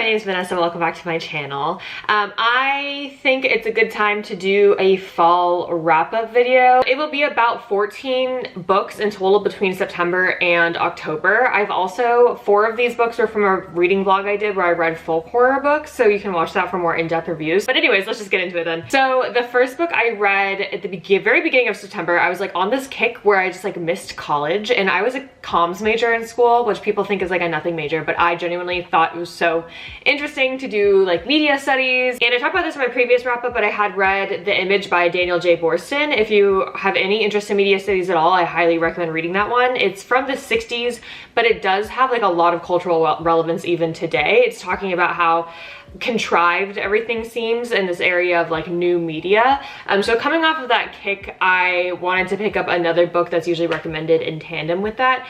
my name is Vanessa. Welcome back to my channel. I think it's a good time to do a fall wrap-up video. It will be about 14 books in total between September and October. I've also, 4 of these books are from a reading vlog I did where I read folk horror books, so you can watch that for more in-depth reviews. But anyways, let's just get into it then. So the first book I read at the very beginning of September, I was like on this kick where I just like missed college, and I was a comms major in school, which people think is like a nothing major, but I genuinely thought it was so interesting to do like media studies. And I talked about this in my previous wrap up, but I had read The Image by Daniel J. Boorstin. If you have any interest in media studies at all, I highly recommend reading that one. It's from the 60s, but it does have like a lot of cultural relevance even today. It's talking about how contrived everything seems in this area of like new media. So coming off of that kick, I wanted to pick up another book that's usually recommended in tandem with that.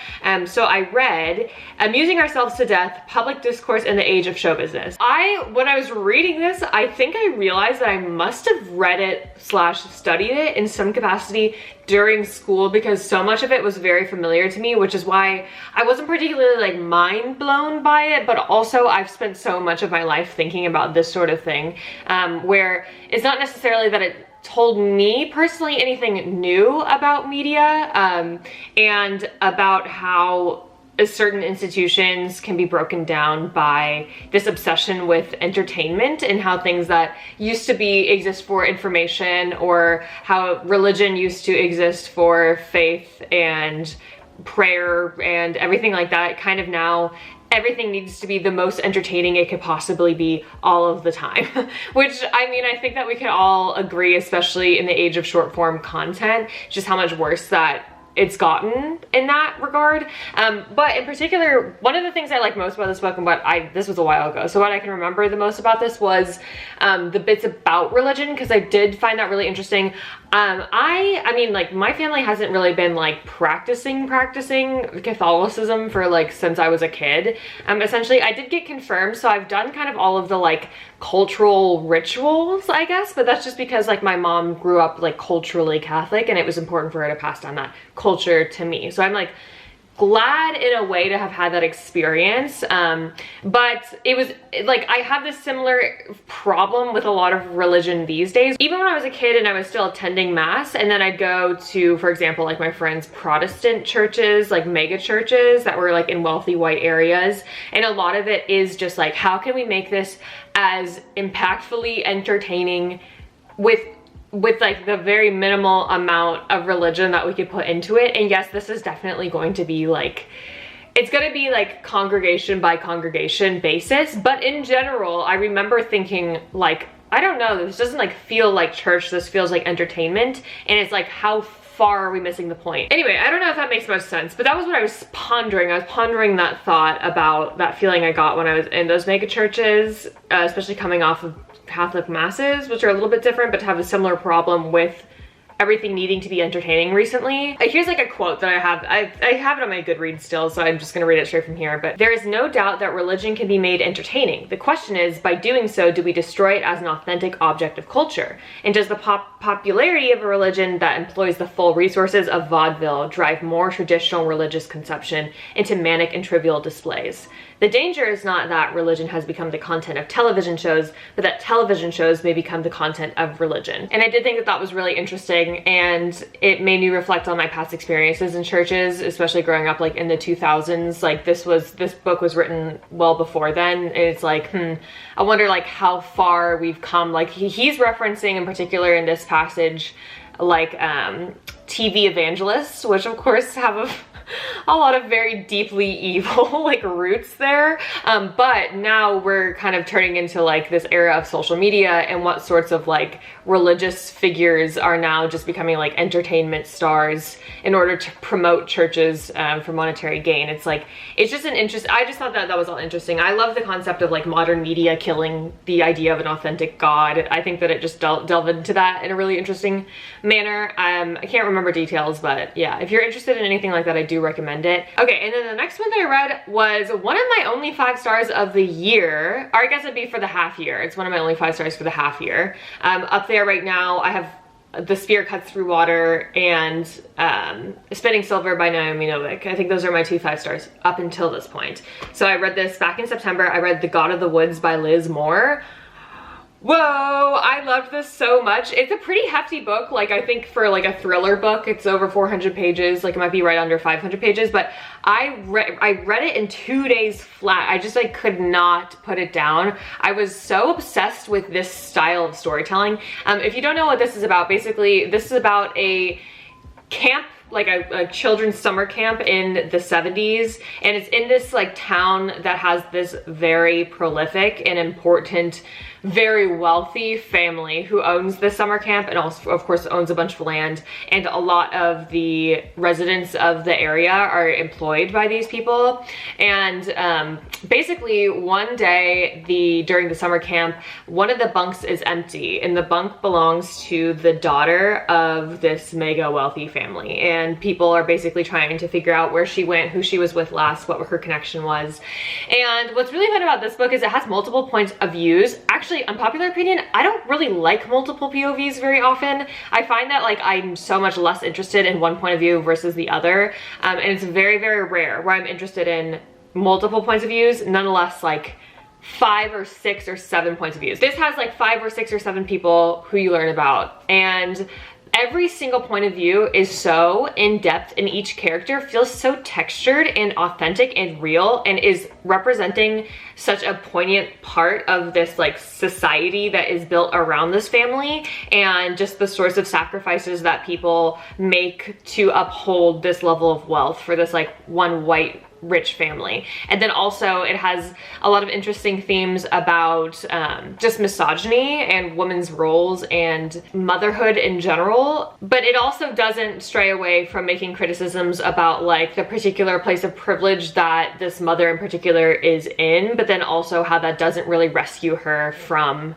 So I read Amusing Ourselves to Death, Public Discourse in the Age of Show Business. When I was reading this, I think I realized that I must have read it / studied it in some capacity during school, because so much of it was very familiar to me, which is why I wasn't particularly like mind blown by it, but also I've spent so much of my life thinking about this sort of thing, where it's not necessarily that it told me personally anything new about media, and about how certain institutions can be broken down by this obsession with entertainment, and how things that used to exist for information, or how religion used to exist for faith and prayer and everything like that, kind of now everything needs to be the most entertaining it could possibly be all of the time. Which, I mean, I think that we can all agree, especially in the age of short form content, just how much worse that it's gotten in that regard. But in particular, one of the things I like most about this book, and this was a while ago, so what I can remember the most about this was the bits about religion, because I did find that really interesting. I mean, like, my family hasn't really been like practicing Catholicism for like since I was a kid. Essentially, I did get confirmed, so I've done kind of all of the like cultural rituals, I guess, but that's just because like my mom grew up like culturally Catholic, and it was important for her to pass down that culture to me. So I'm like glad in a way to have had that experience, but it was like I have this similar problem with a lot of religion these days. Even when I was a kid and I was still attending mass, and then I'd go to, for example, like my friends' Protestant churches, like mega churches that were like in wealthy white areas, and a lot of it is just like, how can we make this as impactfully entertaining with like the very minimal amount of religion that we could put into it. And yes, this is definitely going to be like, it's going to be like congregation by congregation basis, but in general, I remember thinking like, I don't know, this doesn't like feel like church, this feels like entertainment, and it's like, how far are we missing the point? Anyway, I don't know if that makes much sense, but that was what I was pondering. I was pondering that thought about that feeling I got when I was in those mega churches, especially coming off of Catholic masses, which are a little bit different, but have a similar problem with everything needing to be entertaining recently. Here's like a quote that I have. I have it on my Goodreads still, so I'm just gonna read it straight from here. But there is no doubt that religion can be made entertaining. The question is, by doing so, do we destroy it as an authentic object of culture? And does the popularity of a religion that employs the full resources of vaudeville drive more traditional religious conception into manic and trivial displays? The danger is not that religion has become the content of television shows, but that television shows may become the content of religion. And I did think that that was really interesting, and it made me reflect on my past experiences in churches, especially growing up like in the 2000s. Like this book was written well before then. And it's like, I wonder like how far we've come. Like he's referencing in particular in this passage, like TV evangelists, which of course have a lot of very deeply evil like roots there, but now we're kind of turning into like this era of social media, and what sorts of like religious figures are now just becoming like entertainment stars in order to promote churches for monetary gain. It's like, it's just an interest. I just thought that was all interesting. I love the concept of like modern media killing the idea of an authentic God. I think that it just delved into that in a really interesting manner. I can't remember details, but yeah, if you're interested in anything like that, I do recommend it. Okay, and then the next one that I read was one of my only 5 stars of the year, or I guess it'd be for the half year. It's one of my only 5 stars for the half year. Up there right now, I have The Spear Cuts Through Water, and Spinning Silver by Naomi Novik. I think those are my 2 5-stars up until this point. So I read this back in September. I read The God of the Woods by Liz Moore. Whoa, I loved this so much. It's a pretty hefty book. Like, I think for like a thriller book, it's over 400 pages. Like, it might be right under 500 pages, but I read it in 2 days flat. I just like could not put it down. I was so obsessed with this style of storytelling. If you don't know what this is about, basically this is about a camp, like a children's summer camp in the 70s, and it's in this like town that has this very prolific and important, very wealthy family who owns this summer camp, and also of course owns a bunch of land, and a lot of the residents of the area are employed by these people. And basically one day during the summer camp, one of the bunks is empty, and the bunk belongs to the daughter of this mega wealthy family, and people are basically trying to figure out where she went, who she was with last, what her connection was. And what's really fun about this book is it has multiple points of views. Actually, unpopular opinion, I don't really like multiple POVs very often. I find that like I'm so much less interested in one point of view versus the other, and it's very, very rare where I'm interested in multiple points of views. Nonetheless, like 5 or 6 or 7 points of views. This has like 5 or 6 or 7 people who you learn about, and every single point of view is so in-depth, and each character feels so textured and authentic and real, and is representing such a poignant part of this like society that is built around this family, and just the sorts of sacrifices that people make to uphold this level of wealth for this like one white rich family. And then also it has a lot of interesting themes about just misogyny and women's roles and motherhood in general, but it also doesn't stray away from making criticisms about like the particular place of privilege that this mother in particular is in, but then also how that doesn't really rescue her from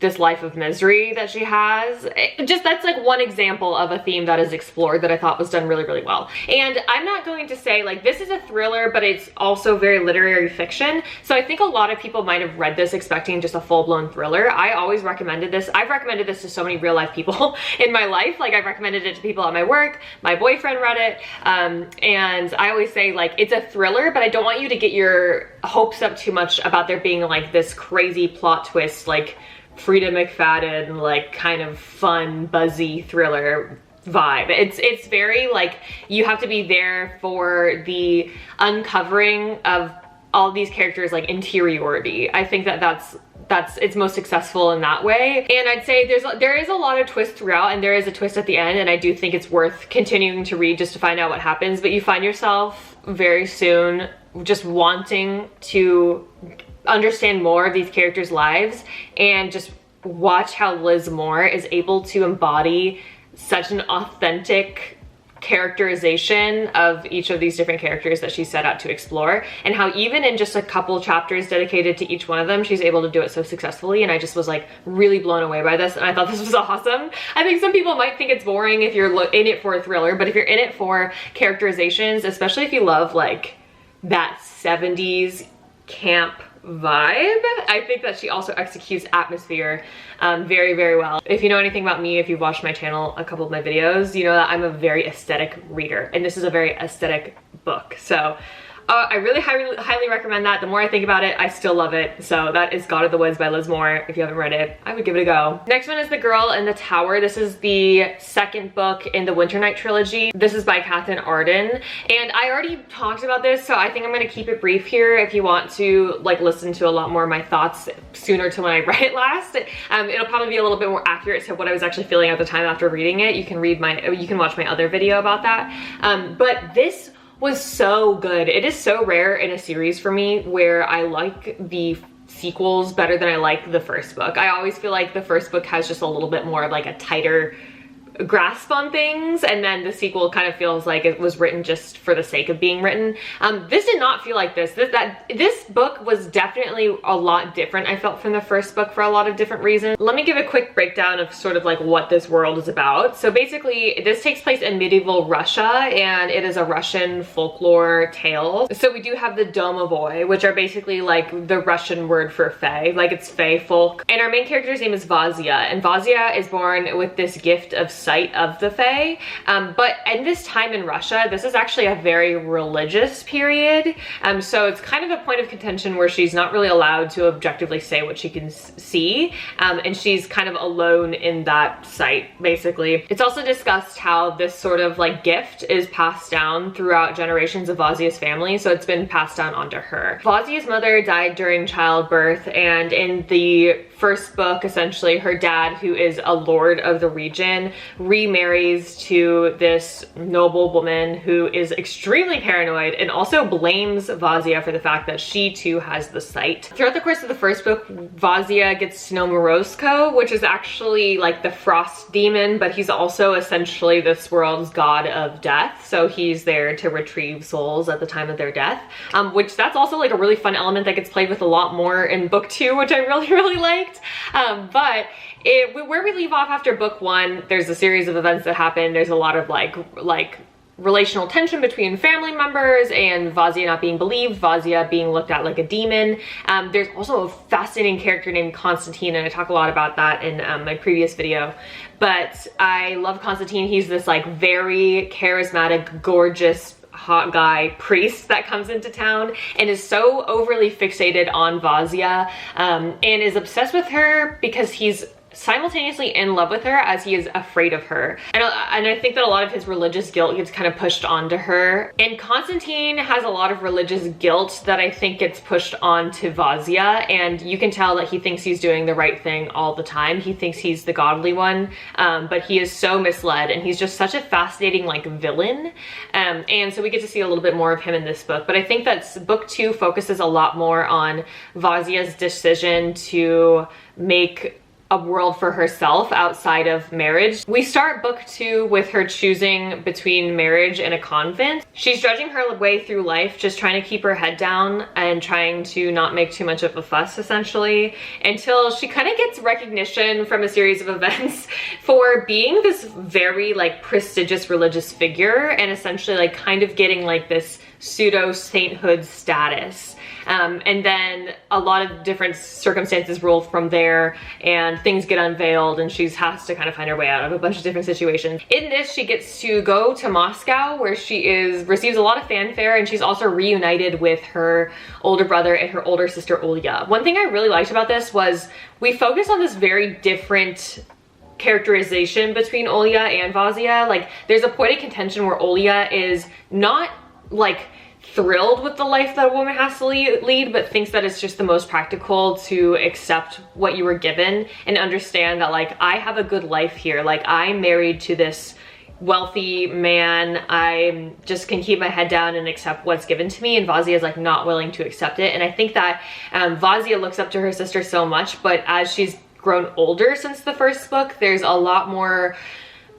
this life of misery that she has. That's like one example of a theme that is explored that I thought was done really, really well. And I'm not going to say like this is a thriller, but it's also very literary fiction. So I think a lot of people might have read this expecting just a full-blown thriller. I always recommended this. I've recommended this to so many real life people in my life. Like I've recommended it to people at my work. My boyfriend read it. And I always say like it's a thriller, but I don't want you to get your hopes up too much about there being like this crazy plot twist, like Frida McFadden, like kind of fun, buzzy thriller vibe. It's very like you have to be there for the uncovering of all these characters' like interiority. I think that's it's most successful in that way. And I'd say there is a lot of twist throughout, and there is a twist at the end, and I do think it's worth continuing to read just to find out what happens. But you find yourself very soon just wanting to understand more of these characters' lives, and just watch how Liz Moore is able to embody such an authentic characterization of each of these different characters that she set out to explore, and how even in just a couple chapters dedicated to each one of them, she's able to do it so successfully. And I just was like really blown away by this, and I thought this was awesome. I think some people might think it's boring if you're in it for a thriller, but if you're in it for characterizations, especially if you love like that 70s camp vibe, I think that she also executes atmosphere very, very well. If you know anything about me, if you've watched my channel, a couple of my videos, you know that I'm a very aesthetic reader, and this is a very aesthetic book. So I really highly recommend that. The more I think about it, I still love it. So that is God of the Woods by Liz Moore. If you haven't read it, I would give it a go. Next one is The Girl in the Tower. This is the second book in the Winter Night trilogy. This is by Katherine Arden. And I already talked about this, so I think I'm gonna keep it brief here. If you want to like listen to a lot more of my thoughts sooner to when I read it last, it'll probably be a little bit more accurate to what I was actually feeling at the time after reading it. You can watch my other video about that. But this was so good. It is so rare in a series for me where I like the sequels better than I like the first book. I always feel like the first book has just a little bit more like a tighter grasp on things, and then the sequel kind of feels like it was written just for the sake of being written. This did not feel like this. This book was definitely a lot different, I felt, from the first book for a lot of different reasons. Let me give a quick breakdown of sort of like what this world is about. So basically this takes place in medieval Russia, and it is a Russian folklore tale. So we do have the domovoi, which are basically like the Russian word for fae, like it's fae folk. And our main character's name is Vazia, and Vazia is born with this gift of sight of the Fae. But in this time in Russia, this is actually a very religious period. So it's kind of a point of contention where she's not really allowed to objectively say what she can see. And she's kind of alone in that sight, basically. It's also discussed how this sort of like gift is passed down throughout generations of Vazia's family. So it's been passed down onto her. Vazia's mother died during childbirth, and in the first book, essentially, her dad, who is a lord of the region, remarries to this noble woman who is extremely paranoid and also blames Vazia for the fact that she too has the sight. Throughout the course of the first book, Vazia gets to know Morozko, which is actually like the frost demon, but he's also essentially this world's god of death. So he's there to retrieve souls at the time of their death, which that's also like a really fun element that gets played with a lot more in book 2, which I really liked. But where we leave off after book 1, there's a series of events that happen. There's a lot of like relational tension between family members and Vazia not being believed, Vazia being looked at like a demon. There's also a fascinating character named Constantine, and I talk a lot about that in my previous video. But I love Constantine. He's this like very charismatic, gorgeous, hot guy priest that comes into town and is so overly fixated on Vazia, and is obsessed with her because he's simultaneously in love with her as he is afraid of her. And I think that a lot of his religious guilt gets kind of pushed onto her. And Constantine has a lot of religious guilt that I think gets pushed onto Vazia, and you can tell that he thinks he's doing the right thing all the time. He thinks he's the godly one, but he is so misled, and he's just such a fascinating like villain. And so we get to see a little bit more of him in this book. But I think that book 2 focuses a lot more on Vazia's decision to make a world for herself outside of marriage. We start book 2 with her choosing between marriage and a convent. She's judging her way through life, just trying to keep her head down and trying to not make too much of a fuss, essentially, until she kind of gets recognition from a series of events for being this very like prestigious religious figure, and essentially like kind of getting like this pseudo sainthood status. And then a lot of different circumstances roll from there, and things get unveiled, and she has to kind of find her way out of a bunch of different situations. In this, she gets to go to Moscow, where she receives a lot of fanfare, and she's also reunited with her older brother and her older sister Olya. One thing I really liked about this was we focused on this very different characterization between Olya and Vazia. Like, there's a point of contention where Olya is not like thrilled with the life that a woman has to lead, but thinks that it's just the most practical to accept what you were given and understand that like, I have a good life here. Like, I'm married to this wealthy man. I just can keep my head down and accept what's given to me. And Vazia is like not willing to accept it. And I think that Vazia looks up to her sister so much, but as she's grown older since the first book, there's a lot more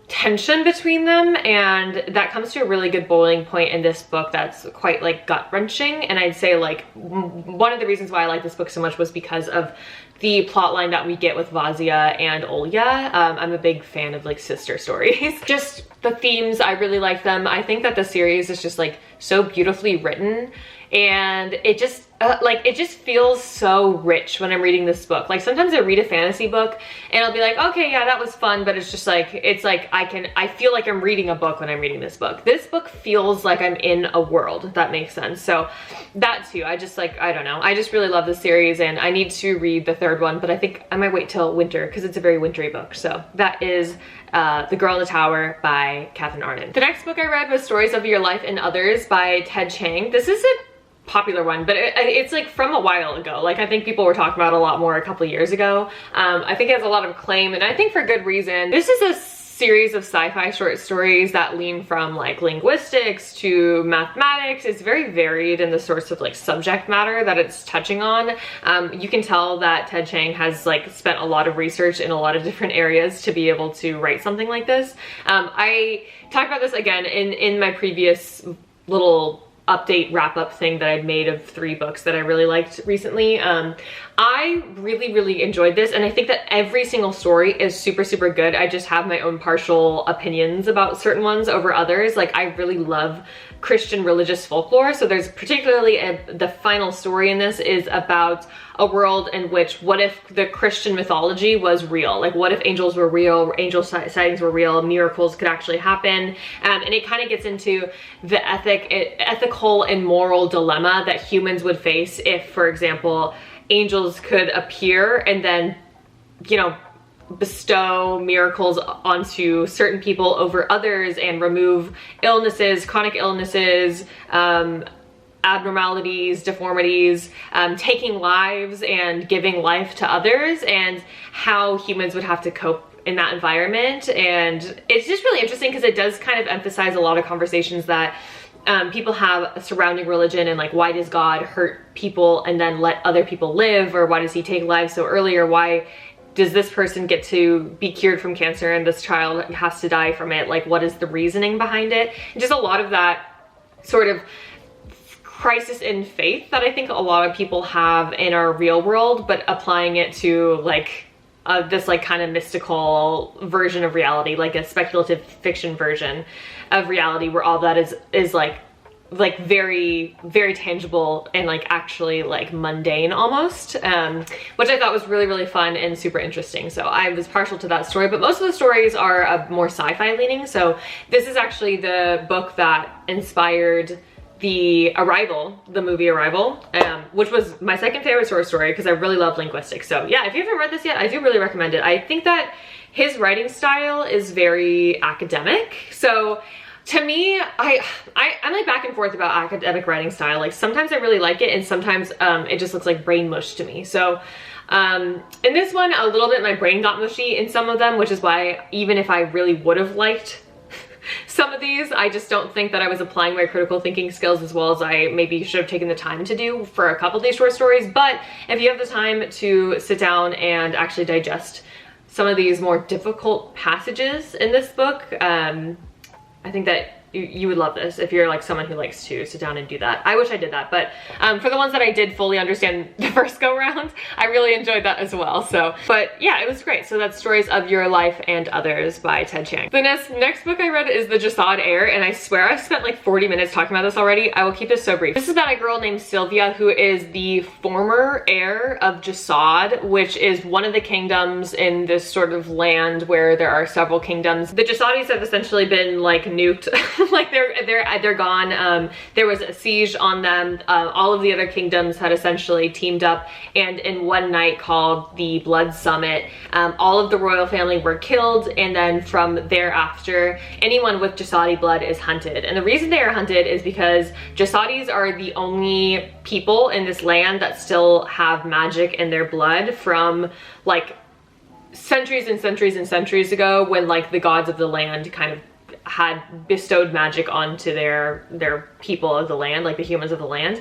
tension between them, and that comes to a really good boiling point in this book that's quite like gut-wrenching. And I'd say like one of the reasons why I like this book so much was because of the plot line that we get with Vazia and Olya. I'm a big fan of like sister stories. Just the themes, I really like them. I think that the series is just like so beautifully written, and it just it just feels so rich when I'm reading this book. Like, sometimes I read a fantasy book and I'll be like, okay, yeah, that was fun, but it's just like, I feel like I'm reading a book when I'm reading this book. This book feels like I'm in a world, if that makes sense. So that too, I just like, I don't know, I just really love this series, and I need to read the third one, but I think I might wait till winter because it's a very wintry book. So that is The Girl in the Tower by Catherine Arden. The next book I read was Stories of Your Life and Others by Ted Chiang. This is a popular one, but it's like from a while ago. Like, I think people were talking about it a lot more a couple years ago. I think it has a lot of acclaim, and I think for good reason. This is a series of sci-fi short stories that lean from like linguistics to mathematics. It's very varied in the sorts of like subject matter that it's touching on. You can tell that Ted Chiang has like spent a lot of research in a lot of different areas to be able to write something like this. I talked about this again in my previous little update wrap-up thing that I'd made of 3 books that I really liked recently. I really, really enjoyed this, and I think that every single story is super, super good. I just have my own partial opinions about certain ones over others. Like, I really love Christian religious folklore, so there's particularly the final story in this is about a world in which, what if the Christian mythology was real? Like, what if angels were real, angel sightings were real, miracles could actually happen? And it kind of gets into the ethical and moral dilemma that humans would face if, for example, angels could appear and then, you know, bestow miracles onto certain people over others and remove illnesses, chronic illnesses, abnormalities, deformities, taking lives and giving life to others, and how humans would have to cope in that environment. And it's just really interesting because it does kind of emphasize a lot of conversations that people have surrounding religion, and like, why does God hurt people and then let other people live? Or why does he take lives so early? Or why does this person get to be cured from cancer and this child has to die from it? Like, what is the reasoning behind it? And just a lot of that sort of crisis in faith that I think a lot of people have in our real world, but applying it to like this like kind of mystical version of reality, like a speculative fiction version of reality where all that is like very, very tangible and like actually like mundane almost, which I thought was really, really fun and super interesting. So I was partial to that story, but most of the stories are more sci-fi leaning. So this is actually the book that inspired the movie Arrival, which was my second favorite short story because I really love linguistics. So yeah, if you haven't read this yet, I do really recommend it. I think that his writing style is very academic. So to me, I'm like back and forth about academic writing style. Like, sometimes I really like it, and sometimes it just looks like brain mush to me. So in this one, a little bit my brain got mushy in some of them, which is why even if I really would have liked some of these, I just don't think that I was applying my critical thinking skills as well as I maybe should have taken the time to do for a couple of these short stories. But if you have the time to sit down and actually digest some of these more difficult passages in this book, I think that you would love this if you're like someone who likes to sit down and do that. I wish I did that, but for the ones that I did fully understand the first go round, I really enjoyed that as well. So, but yeah, it was great. So that's Stories of Your Life and Others by Ted Chiang. The next book I read is The Jasad Heir, and I swear I've spent like 40 minutes talking about this already. I will keep this so brief. This is about a girl named Sylvia who is the former heir of Jasad, which is one of the kingdoms in this sort of land where there are several kingdoms. The Jasadis have essentially been like nuked. Like they're gone. There was a siege on them. All of the other kingdoms had essentially teamed up, and in one night called the Blood Summit, all of the royal family were killed, and then from thereafter, anyone with Jasadi blood is hunted. And the reason they are hunted is because Jasadis are the only people in this land that still have magic in their blood from like centuries and centuries and centuries ago, when like the gods of the land kind of had bestowed magic onto their people of the land, like the humans of the land.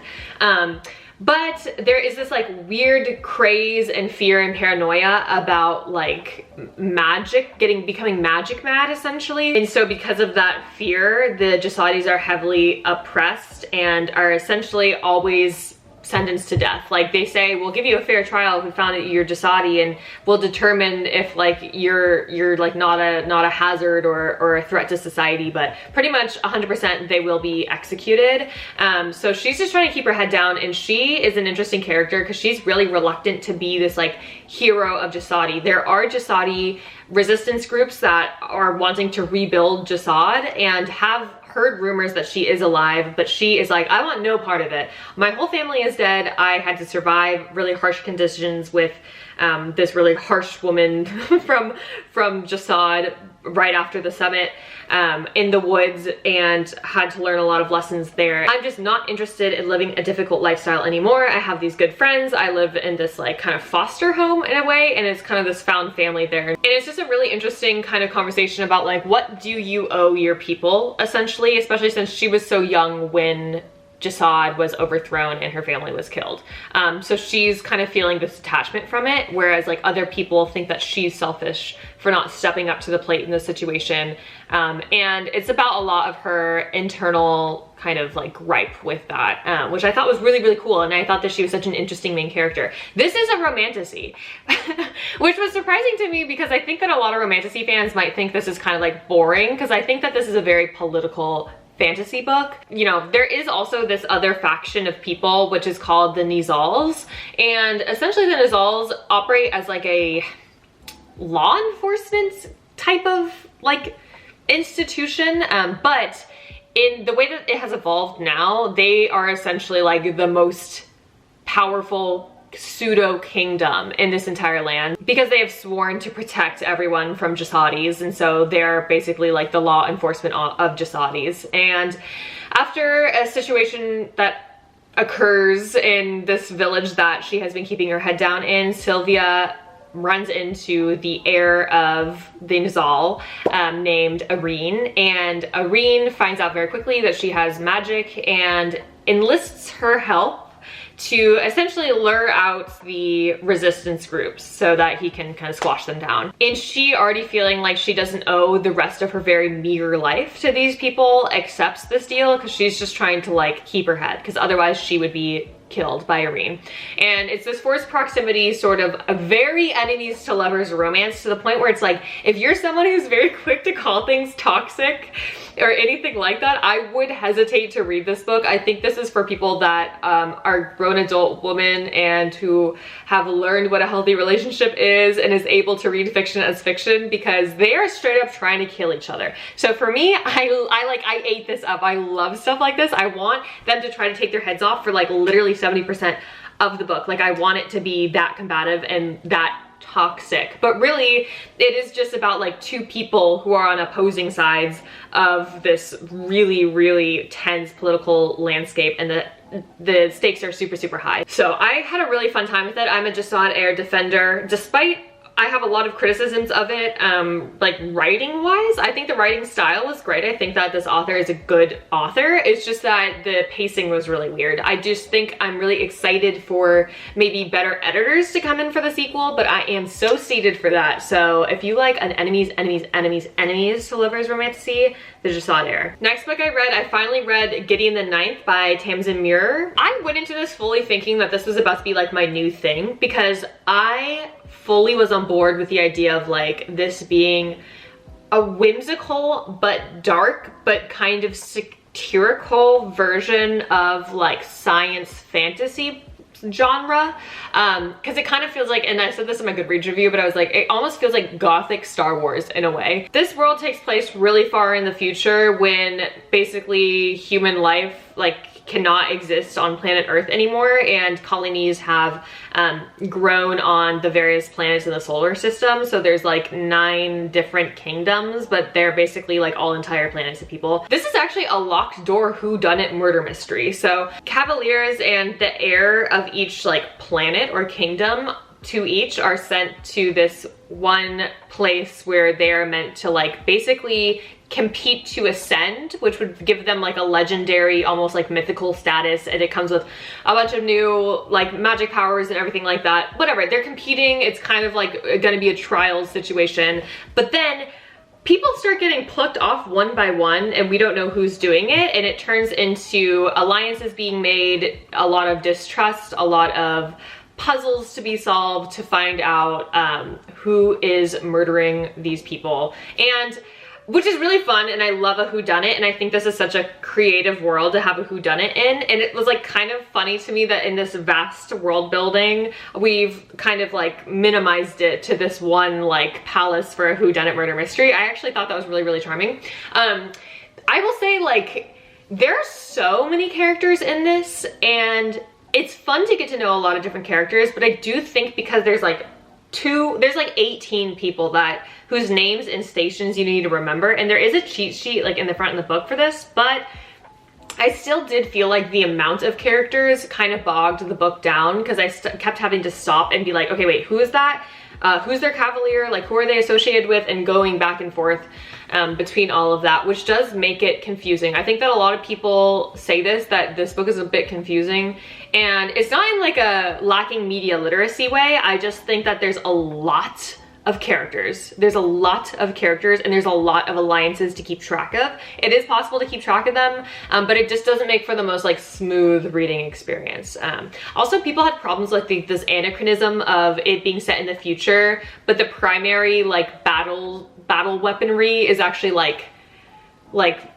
But there is this like weird craze and fear and paranoia about like magic, becoming magic mad essentially. And so because of that fear, the Jasadis are heavily oppressed and are essentially always sentenced to death. Like they say, we'll give you a fair trial if we found that you're Jasadi, and we'll determine if like you're like not a hazard or a threat to society, but pretty much 100% they will be executed. So she's just trying to keep her head down, and she is an interesting character because she's really reluctant to be this like hero of Jasadi. There are Jasadi resistance groups that are wanting to rebuild Jasad and have heard rumors that she is alive, but she is like, I want no part of it. My whole family is dead. I had to survive really harsh conditions with this really harsh woman from Jasad right after the summit in the woods, and had to learn a lot of lessons there. I'm just not interested in living a difficult lifestyle anymore. I have these good friends. I live in this like kind of foster home in a way, and it's kind of this found family there. And it's just a really interesting kind of conversation about like, what do you owe your people essentially, especially since she was so young when Jasad was overthrown and her family was killed. So she's kind of feeling this detachment from it, whereas like other people think that she's selfish for not stepping up to the plate in this situation. And it's about a lot of her internal kind of like gripe with that, which I thought was really, really cool. And I thought that she was such an interesting main character. This is a romantasy, which was surprising to me because I think that a lot of romantasy fans might think this is kind of like boring, because I think that this is a very political fantasy book. You know, there is also this other faction of people, which is called the Nizals. And essentially the Nizals operate as like a law enforcement type of like institution, but in the way that it has evolved now, they are essentially like the most powerful pseudo kingdom in this entire land, because they have sworn to protect everyone from Jasadis, and so they're basically like the law enforcement of Jasadis. And after a situation that occurs in this village that she has been keeping her head down in, Sylvia runs into the heir of the Nizal, named Irene, and Irene finds out very quickly that she has magic and enlists her help to essentially lure out the resistance groups so that he can kind of squash them down. And she, already feeling like she doesn't owe the rest of her very meager life to these people, accepts this deal because she's just trying to like keep her head, because otherwise she would be killed by Irene. And it's this forced proximity, sort of a very enemies to lovers romance, to the point where it's like, if you're someone who's very quick to call things toxic or anything like that, I would hesitate to read this book. I think this is for people that are grown adult women and who have learned what a healthy relationship is and is able to read fiction as fiction, because they are straight up trying to kill each other. So for me, I ate this up. I love stuff like this. I want them to try to take their heads off for like literally 70% of the book. Like, I want it to be that combative and that toxic, but really it is just about like two people who are on opposing sides of this really, really tense political landscape, and the stakes are super, super high. So I had a really fun time with it. I'm a Jasad Heir defender, despite I have a lot of criticisms of it, like writing wise. I think the writing style was great. I think that this author is a good author. It's just that the pacing was really weird. I just think I'm really excited for maybe better editors to come in for the sequel, but I am so seated for that. So if you like an enemies to lovers romantasy, the Jasad Heir. Next book I read, I finally read Gideon the Ninth by Tamsin Muir. I went into this fully thinking that this was about to be like my new thing, because I fully was on board with the idea of like this being a whimsical but dark but kind of satirical version of like science fantasy genre, because it kind of feels like, and I said this in my Goodreads review, but I was like, it almost feels like gothic Star Wars in a way. This world takes place really far in the future, when basically human life like cannot exist on planet Earth anymore, and colonies have grown on the various planets in the solar system. So there's like 9 different kingdoms, but they're basically like all entire planets of people. This is actually a locked door whodunit murder mystery. So cavaliers and the heir of each like planet or kingdom to each are sent to this one place where they're meant to like basically compete to ascend, which would give them like a legendary, almost like mythical status, and it comes with a bunch of new like magic powers and everything like that. Whatever, they're competing. It's kind of like gonna be a trials situation, but then people start getting plucked off one by one, and we don't know who's doing it, and it turns into alliances being made, a lot of distrust, a lot of puzzles to be solved to find out who is murdering these people, and which is really fun. And I love a whodunit, and I think this is such a creative world to have a whodunit in. And it was like kind of funny to me that in this vast world building, we've kind of like minimized it to this one like palace for a whodunit murder mystery. I actually thought that was really, really charming. I will say, like, there are so many characters in this, and it's fun to get to know a lot of different characters, but I do think because there's like 18 people whose names and stations you need to remember, and there is a cheat sheet like in the front of the book for this, but I still did feel like the amount of characters kind of bogged the book down, because I kept having to stop and be like, okay, wait, who is that? Who's their cavalier? Like, who are they associated with? And going back and forth. between all of that, which does make it confusing. I think that a lot of people say this, that this book is a bit confusing, and it's not in like a lacking media literacy way. I just think that there's a lot of characters. There's a lot of characters and there's a lot of alliances to keep track of. It is possible to keep track of them, but it just doesn't make for the most like smooth reading experience. Also, people had problems with this anachronism of it being set in the future, but the primary like battle weaponry is actually like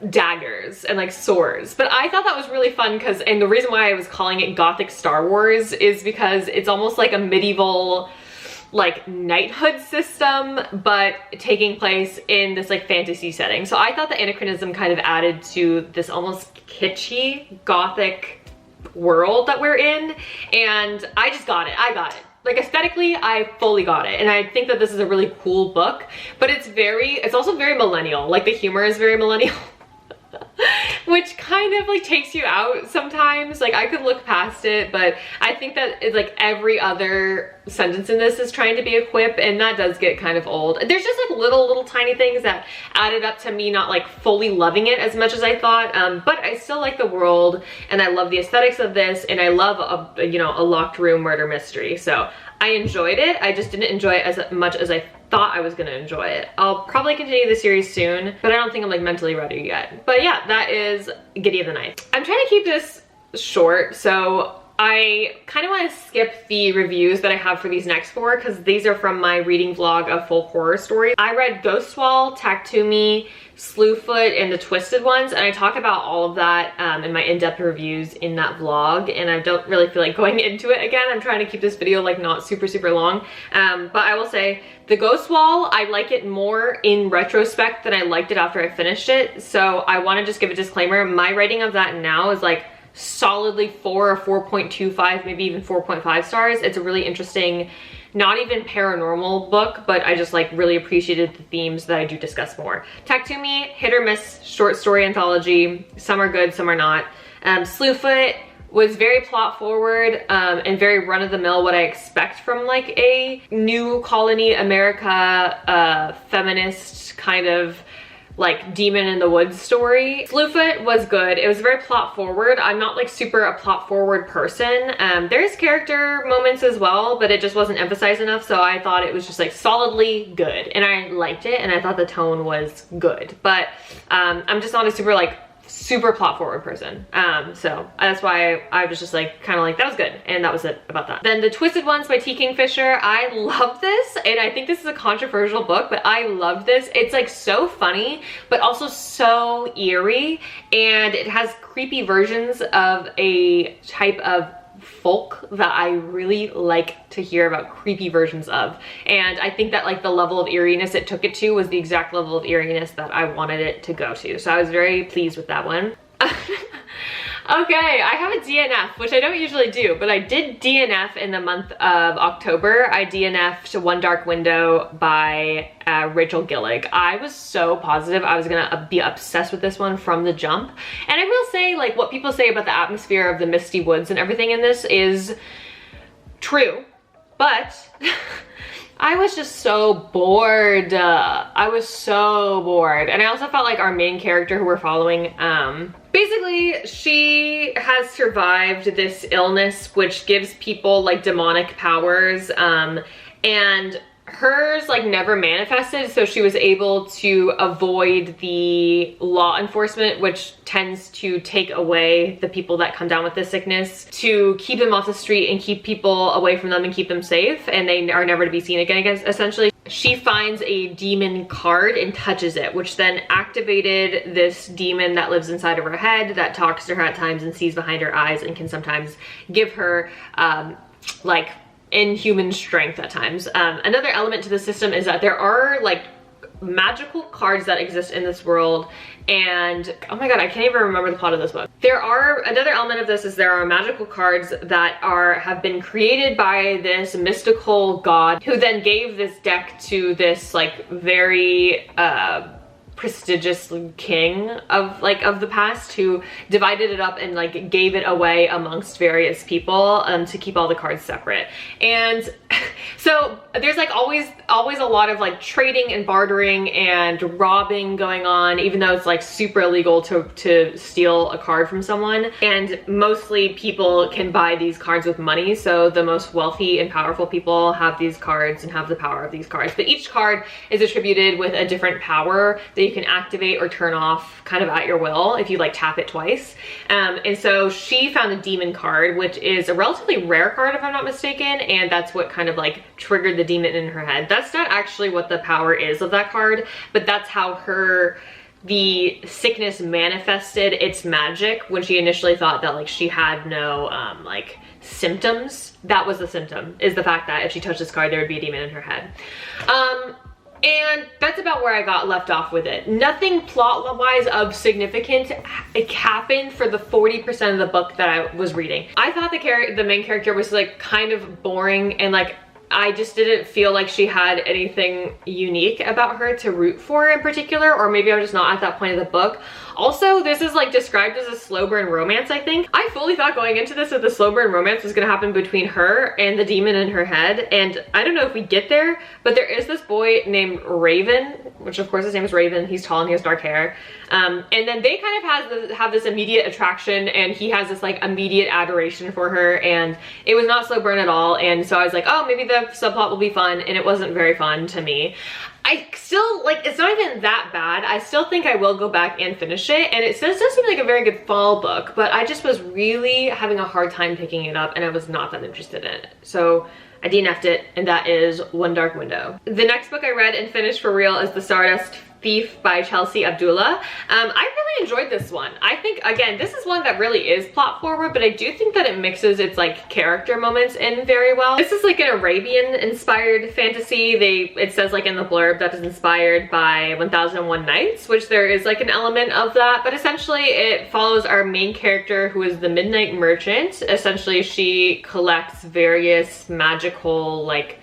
daggers and like swords. But I thought that was really fun because, and the reason why I was calling it Gothic Star Wars is because it's almost like a medieval like knighthood system, but taking place in this like fantasy setting. So I thought the anachronism kind of added to this almost kitschy Gothic world that we're in, and I just got it. I got it. Like aesthetically, I fully got it. And I think that this is a really cool book, but it's also very millennial. Like the humor is very millennial. Which kind of like takes you out sometimes. Like I could look past it, but I think that it's like every other sentence in this is trying to be a quip, and that does get kind of old. There's just like little tiny things that added up to me not like fully loving it as much as I thought, but I still like the world and I love the aesthetics of this, and I love a locked room murder mystery. So I enjoyed it. I just didn't enjoy it as much as I thought I was gonna enjoy it. I'll probably continue the series soon, but I don't think I'm like mentally ready yet. But yeah, that is Gideon the Knight. I'm trying to keep this short, so I kind of want to skip the reviews that I have for these next four because these are from my reading vlog of folk horror stories. I read Ghostwall, Taktumi, Slewfoot, and the Twisted Ones, and I talk about all of that in my in-depth reviews in that vlog, and I don't really feel like going into it again. I'm trying to keep this video like not super long, but I will say the Ghostwall, I like it more in retrospect than I liked it after I finished it, so I want to just give a disclaimer. My rating of that now is like solidly 4 or 4.25, maybe even 4.5 stars. It's a really interesting, not even paranormal book, but I just like really appreciated the themes that I do discuss more. Taktumi, hit or miss short story anthology. Some are good, some are not. Slewfoot was very plot forward and very run-of-the-mill, what I expect from like a new colony America feminist kind of like demon in the woods story. Slewfoot was good. It was very plot forward. I'm not like super a plot forward person. There's character moments as well, but it just wasn't emphasized enough, so I thought it was just like solidly good, and I liked it, and I thought the tone was good, but I'm just not a super plot forward person, so that's why I was just like kind of like, that was good, and that was it about that. Then the Twisted Ones by T. Kingfisher. I love this, and I think this is a controversial book, but I love this. It's like so funny but also so eerie, and it has creepy versions of a type of folk that I really like to hear about creepy versions of, and I think that like the level of eeriness it took it to was the exact level of eeriness that I wanted it to go to, so I was very pleased with that one. Okay, I have a DNF, which I don't usually do, but I did DNF in the month of October. I DNF'd One Dark Window by Rachel Gillig. I was so positive I was gonna be obsessed with this one from the jump. And I will say, like, what people say about the atmosphere of the misty woods and everything in this is true, but I was just so bored. I was so bored. And I also felt like our main character who we're following, basically she has survived this illness which gives people like demonic powers, and hers like never manifested, so she was able to avoid the law enforcement, which tends to take away the people that come down with this sickness, to keep them off the street and keep people away from them and keep them safe, and they are never to be seen again, essentially. She finds a demon card and touches it, which then activated this demon that lives inside of her head that talks to her at times and sees behind her eyes and can sometimes give her like inhuman strength at times. Another element to the system is that there are like magical cards that exist in this world, and oh my god, I can't even remember the plot of this book. Another element of this is there are magical cards that have been created by this mystical god who then gave this deck to this like very prestigious king of the past, who divided it up and like gave it away amongst various people to keep all the cards separate. And So there's like always a lot of like trading and bartering and robbing going on, even though it's like super illegal to steal a card from someone. And mostly people can buy these cards with money. So the most wealthy and powerful people have these cards and have the power of these cards. But each card is attributed with a different power that you can activate or turn off kind of at your will if you like tap it twice. And so she found a demon card, which is a relatively rare card if I'm not mistaken. And that's what kind of like triggered the demon in her head. That's not actually what the power is of that card, but that's how the sickness manifested its magic when she initially thought that like she had no like symptoms. That was the symptom, is the fact that if she touched this card there would be a demon in her head. And that's about where I got left off with it. Nothing plot-wise of significance happened for the 40% of the book that I was reading. I thought the main character was like kind of boring, and like I just didn't feel like she had anything unique about her to root for in particular, or maybe I'm just not at that point of the book. Also, this is like described as a slow burn romance, I think. I fully thought going into this that the slow burn romance was gonna happen between her and the demon in her head, and I don't know if we get there, but there is this boy named Raven, which of course his name is Raven. He's tall and he has dark hair. And then they kind of have this immediate attraction, and he has this like immediate adoration for her, and it was not slow burn at all. And so I was like, oh, maybe the subplot will be fun, and it wasn't very fun to me. I still, like, it's not even that bad. I still think I will go back and finish it, and it does seem like a very good fall book, but I just was really having a hard time picking it up, and I was not that interested in it. So I DNF'd it, and that is One Dark Window. The next book I read and finished for real is The Stardust Thief by Chelsea Abdullah. I really enjoyed this one. I think, again, this is one that really is plot forward, but I do think that it mixes its like character moments in very well. This is like an Arabian inspired fantasy. It says like in the blurb that is inspired by 1001 Nights, which there is like an element of that, but essentially it follows our main character, who is the Midnight Merchant. Essentially she collects various magical like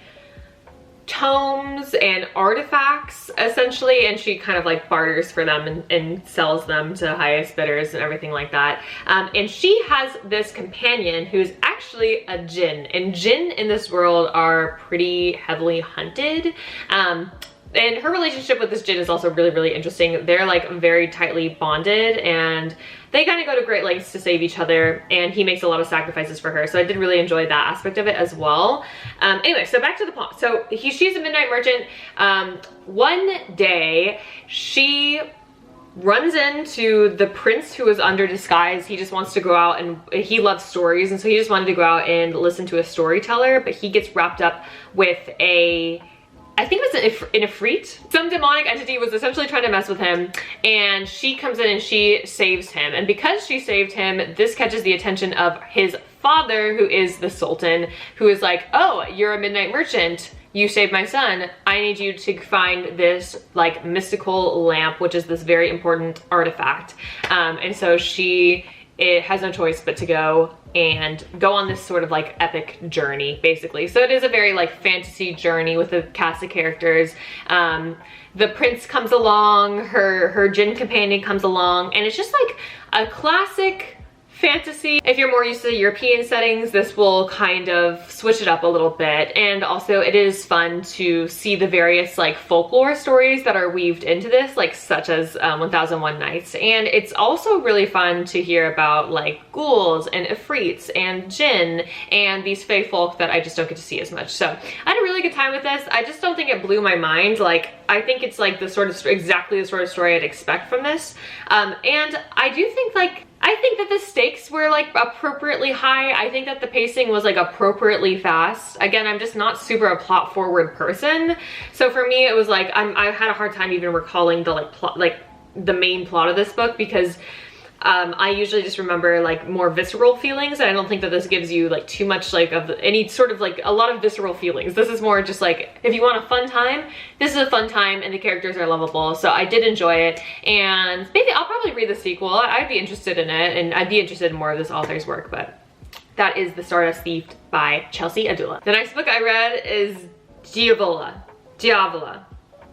tomes and artifacts essentially, and she kind of like barters for them and sells them to highest bidders and everything like that. And she has this companion who's actually a djinn, and djinn in this world are pretty heavily hunted. And her relationship with this djinn is also really, really interesting. They're like very tightly bonded, and they kind of go to great lengths to save each other, and he makes a lot of sacrifices for her. So I did really enjoy that aspect of it as well. Anyway, so back to the plot. So she's a Midnight Merchant. One day she runs into the prince who is under disguise. He just wants to go out, and he loves stories, and so he just wanted to go out and listen to a storyteller, but he gets wrapped up with I think it was an Ifrit. Some demonic entity was essentially trying to mess with him, and she comes in and she saves him. And because she saved him, this catches the attention of his father, who is the Sultan, who is like, oh, you're a Midnight Merchant. You saved my son. I need you to find this like mystical lamp, which is this very important artifact. And so it has no choice but to go on this sort of like epic journey, basically. So it is a very like fantasy journey with a cast of characters. The prince comes along, her djinn companion comes along, and it's just like a classic fantasy. If you're more used to European settings, this will kind of switch it up a little bit. And also it is fun to see the various like folklore stories that are weaved into this, like such as 1001 Nights. And it's also really fun to hear about like ghouls and ifrits and jinn and these fae folk that I just don't get to see as much. So I had a really good time with this. I just don't think it blew my mind. Like, I think it's like the sort of exactly the sort of story I'd expect from this. And I do think like, I think that the stakes were like appropriately high. I think that the pacing was like appropriately fast. Again, I'm just not super a plot forward person. So for me, it was like, I had a hard time even recalling the like plot, like the main plot of this book, because I usually just remember like more visceral feelings, and I don't think that this gives you like too much like of any sort of like a lot of visceral feelings. This is more just like, if you want a fun time, this is a fun time, and the characters are lovable. So I did enjoy it, and maybe I'll probably read the sequel. I'd be interested in it, and I'd be interested in more of this author's work. But that is The Stardust Thief by Chelsea Abdullah. The next book I read is Giola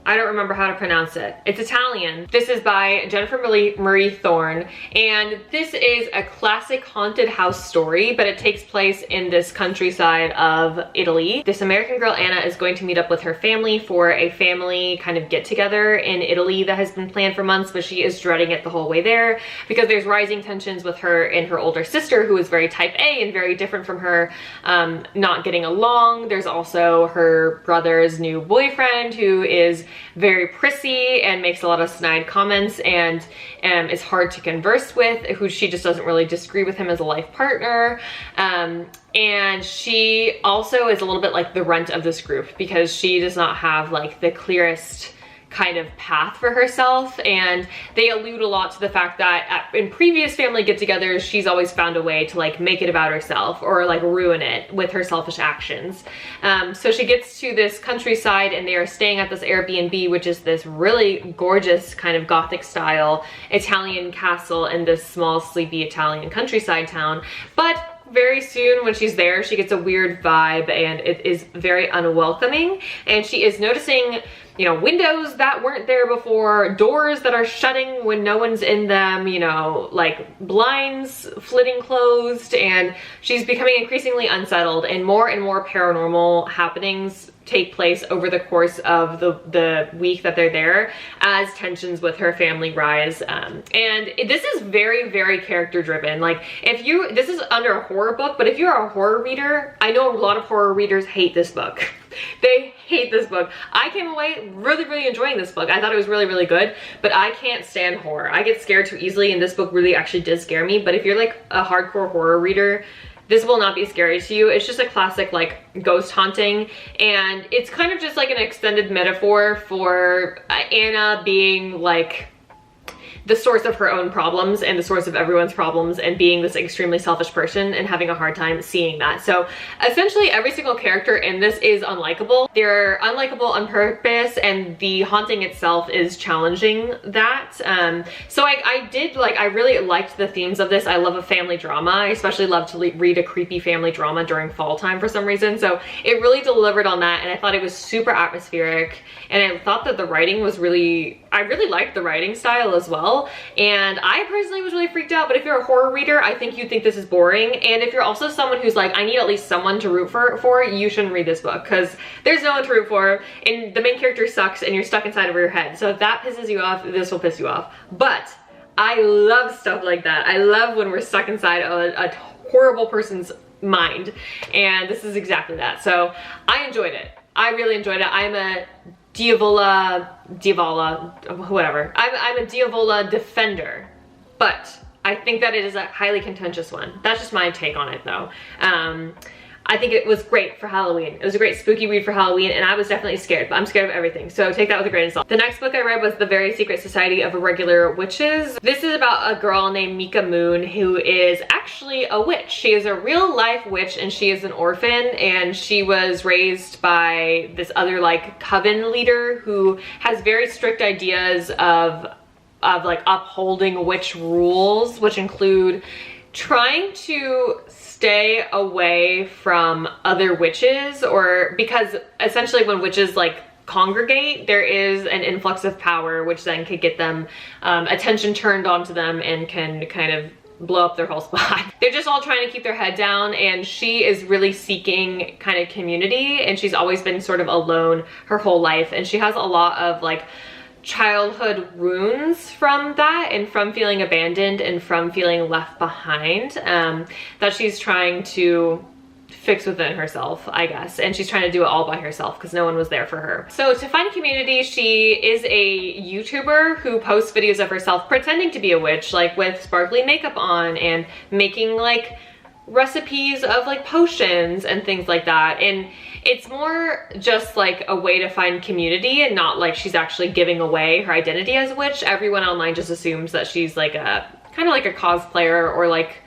I don't remember how to pronounce it. It's Italian. This is by Jennifer Marie Thorne, and this is a classic haunted house story, but it takes place in this countryside of Italy. This American girl, Anna, is going to meet up with her family for a family kind of get-together in Italy that has been planned for months, but she is dreading it the whole way there because there's rising tensions with her and her older sister, who is very type A and very different from her, not getting along. There's also her brother's new boyfriend, who is very prissy and makes a lot of snide comments and is hard to converse with, who she just doesn't really disagree with him as a life partner. And she also is a little bit like the runt of this group because she does not have like the clearest kind of path for herself, and they allude a lot to the fact that in previous family get-togethers she's always found a way to like make it about herself or like ruin it with her selfish actions. So she gets to this countryside and they are staying at this Airbnb, which is this really gorgeous kind of Gothic style Italian castle in this small sleepy Italian countryside town. But very soon when she's there, she gets a weird vibe and it is very unwelcoming, and she is noticing, you know, windows that weren't there before, doors that are shutting when no one's in them, you know, like blinds flitting closed, and she's becoming increasingly unsettled, and more paranormal happenings take place over the course of the week that they're there as tensions with her family rise. And this is very, very character driven. Like this is under a horror book, but if you're a horror reader, I know a lot of horror readers hate this book. They hate this book. I came away really, really enjoying this book. I thought it was really, really good, but I can't stand horror. I get scared too easily, and this book really actually did scare me. But if you're like a hardcore horror reader, this will not be scary to you. It's just a classic like ghost haunting, and it's kind of just like an extended metaphor for Anna being like the source of her own problems and the source of everyone's problems, and being this extremely selfish person and having a hard time seeing that. So essentially every single character in this is unlikable. They're unlikable on purpose, and the haunting itself is challenging that. So I really liked the themes of this. I love a family drama. I especially love to read a creepy family drama during fall time for some reason. So it really delivered on that, and I thought it was super atmospheric, and I thought that the writing was I really liked the writing style as well. And I personally was really freaked out, but if you're a horror reader, I think you'd think this is boring. And if you're also someone who's like, I need at least someone to root for, you shouldn't read this book, because there's no one to root for, and the main character sucks, and you're stuck inside of your head. So if that pisses you off, this will piss you off. But I love stuff like that. I love when we're stuck inside a horrible person's mind, and this is exactly that. So I enjoyed it. I really enjoyed it. I'm a whatever. I'm a Diavola defender, but I think that it is a highly contentious one. That's just my take on it though. I think it was great for Halloween. It was a great spooky read for Halloween, and I was definitely scared, but I'm scared of everything, so take that with a grain of salt. The next book I read was The Very Secret Society of Irregular Witches. This is about a girl named Mika Moon who is actually a witch. She is a real life witch, and she is an orphan, and she was raised by this other like coven leader who has very strict ideas of like upholding witch rules, which include trying to stay away from other witches, or because essentially when witches like congregate, there is an influx of power, which then could get them attention turned onto them and can kind of blow up their whole spot. They're just all trying to keep their head down, and she is really seeking kind of community, and she's always been sort of alone her whole life, and she has a lot of like childhood wounds from that, and from feeling abandoned and from feeling left behind, that she's trying to fix within herself, I guess. And she's trying to do it all by herself because no one was there for her. So to find a community, she is a YouTuber who posts videos of herself pretending to be a witch, like with sparkly makeup on and making like recipes of like potions and things like that. And it's more just like a way to find community, and not like she's actually giving away her identity as a witch. Everyone online just assumes that she's like a kind of like a cosplayer, or like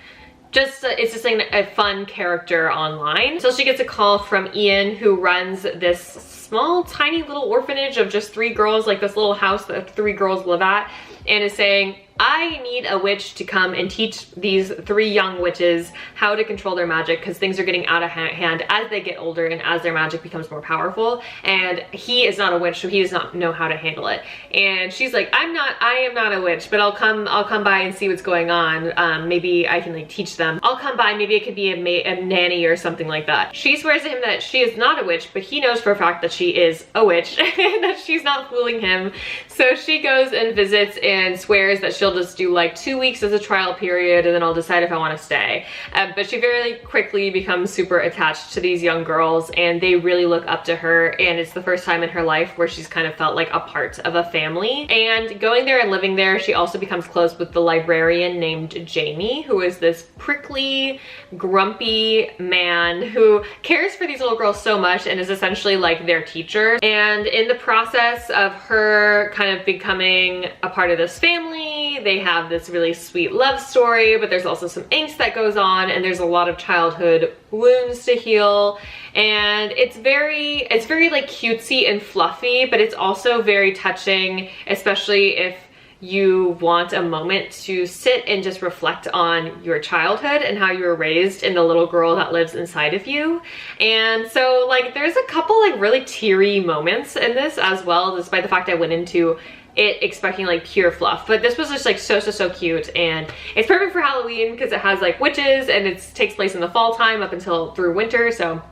just it's just like a fun character online. So she gets a call from Ian, who runs this small tiny little orphanage of just 3 girls, like this little house that 3 girls live at, and is saying, I need a witch to come and teach these 3 young witches how to control their magic, because things are getting out of hand as they get older and as their magic becomes more powerful, and he is not a witch, so he does not know how to handle it. And she's like, I am not a witch, but I'll come by and see what's going on. Maybe I can like teach them. I'll come by, maybe it could be a nanny or something like that. She swears to him that she is not a witch, but he knows for a fact that she is a witch and that she's not fooling him. So she goes and visits and swears that she'll just do like 2 weeks as a trial period, and then I'll decide if I want to stay. But she very quickly becomes super attached to these young girls, and they really look up to her, and it's the first time in her life where she's kind of felt like a part of a family. And going there and living there, she also becomes close with the librarian named Jamie, who is this prickly, grumpy man who cares for these little girls so much and is essentially like their teacher. And in the process of her kind of becoming a part of this family, they have this really sweet love story, but there's also some angst that goes on, and there's a lot of childhood wounds to heal. And it's very like cutesy and fluffy, but it's also very touching, especially if you want a moment to sit and just reflect on your childhood and how you were raised and the little girl that lives inside of you. And so like there's a couple like really teary moments in this as well, despite the fact I went into it expecting like pure fluff, but this was just like so cute, and it's perfect for Halloween because it has like witches and it takes place in the fall time up until through winter. So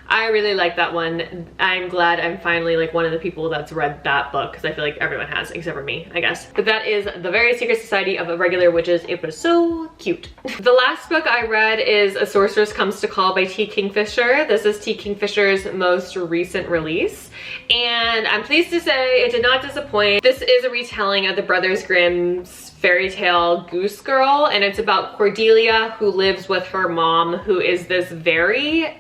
I really like that one. I'm glad I'm finally like one of the people that's read that book, because I feel like everyone has except for me, I guess. But that is The Very Secret Society of Irregular Witches. It was so cute. The last book I read is A Sorceress Comes to Call by T. Kingfisher. This is T. Kingfisher's most recent release, and I'm pleased to say it did not disappoint. This is a retelling of the Brothers Grimm's fairy tale Goose Girl, and it's about Cordelia, who lives with her mom, who is this very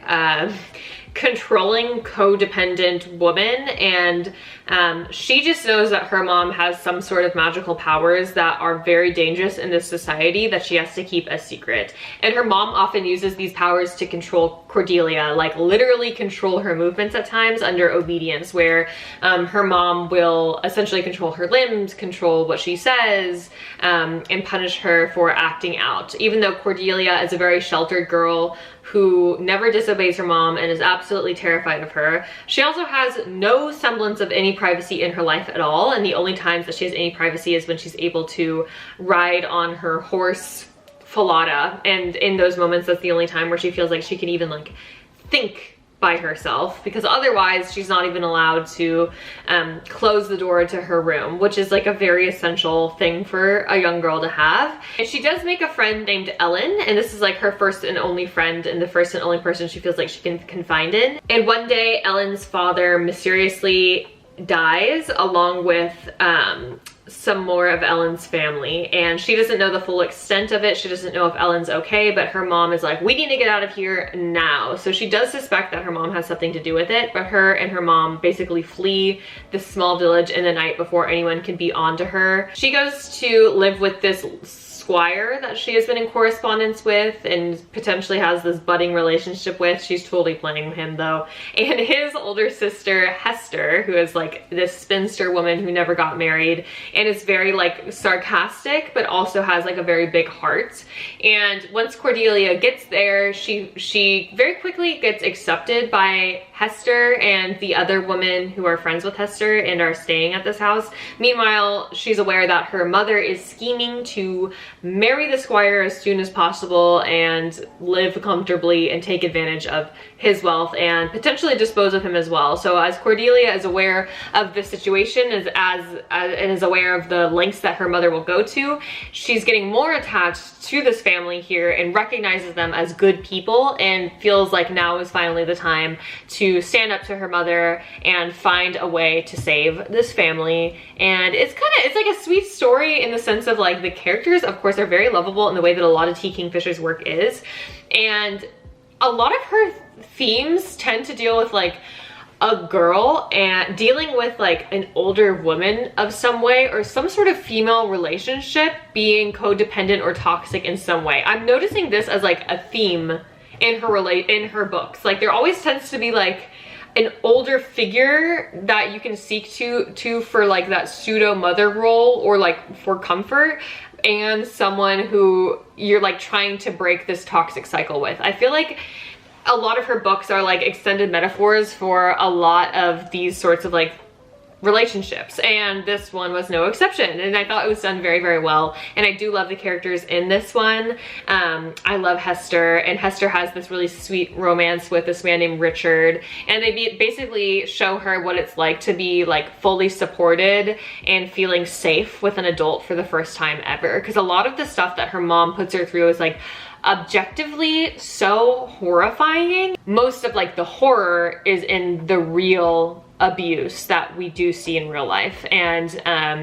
controlling, codependent woman, and she just knows that her mom has some sort of magical powers that are very dangerous in this society that she has to keep a secret. And her mom often uses these powers to control Cordelia, like literally control her movements at times under obedience, where her mom will essentially control her limbs, control what she says, and punish her for acting out. Even though Cordelia is a very sheltered girl who never disobeys her mom and is absolutely terrified of her, she also has no semblance of any privacy in her life at all, and the only times that she has any privacy is when she's able to ride on her horse Falada, and in those moments that's the only time where she feels like she can even like think by herself, because otherwise she's not even allowed to close the door to her room, which is like a very essential thing for a young girl to have. And she does make a friend named Ellen, and this is like her first and only friend and the first and only person she feels like she can confide in. And one day Ellen's father mysteriously dies along with some more of Ellen's family, and she doesn't know the full extent of it. She doesn't know if Ellen's okay, but her mom is like, we need to get out of here now. So she does suspect that her mom has something to do with it, but her and her mom basically flee this small village in the night before anyone can be onto her. She goes to live with this squire that she has been in correspondence with and potentially has this budding relationship with. She's totally playing him though. And his older sister Hester, who is like this spinster woman who never got married and is very like sarcastic, but also has like a very big heart. And once Cordelia gets there, she very quickly gets accepted by Hester and the other women who are friends with Hester and are staying at this house. Meanwhile, she's aware that her mother is scheming to marry the squire as soon as possible and live comfortably and take advantage of his wealth and potentially dispose of him as well. So as Cordelia is aware of the situation and is aware of the lengths that her mother will go to, she's getting more attached to this family here and recognizes them as good people and feels like now is finally the time to stand up to her mother and find a way to save this family. And it's like a sweet story in the sense of like the characters, of course, are very lovable in the way that a lot of T. Kingfisher's work is. And a lot of her themes tend to deal with like a girl and dealing with like an older woman of some way, or some sort of female relationship being codependent or toxic in some way. I'm noticing this as like a theme in her books. Like there always tends to be like an older figure that you can seek to for like that pseudo mother role or like for comfort. and someone who you're like trying to break this toxic cycle with. I feel like a lot of her books are like extended metaphors for a lot of these sorts of like relationships, and this one was no exception, and I thought it was done very, very well. And I do love the characters in this one. I love Hester, and Hester has this really sweet romance with this man named Richard, and they basically show her what it's like to be like fully supported and feeling safe with an adult for the first time ever, because a lot of the stuff that her mom puts her through is like objectively so horrifying. Most of like the horror is in the real abuse that we do see in real life. And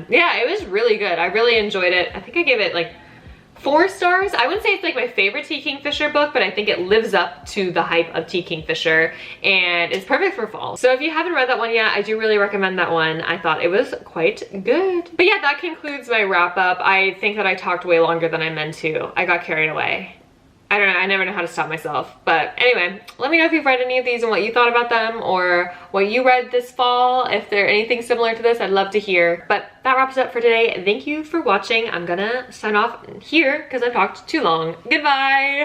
yeah, it was really good. I really enjoyed it. I think I gave it like 4 stars. I wouldn't say it's like my favorite T. Kingfisher book, but I think it lives up to the hype of T. Kingfisher, and it's perfect for fall. So if you haven't read that one yet, I do really recommend that one. I thought it was quite good. But yeah, that concludes my wrap up. I think that I talked way longer than I meant to. I got carried away. I don't know, I never know how to stop myself. But anyway, let me know if you've read any of these and what you thought about them, or what you read this fall. If they're anything similar to this, I'd love to hear. But that wraps it up for today. Thank you for watching. I'm gonna sign off here because I've talked too long. Goodbye!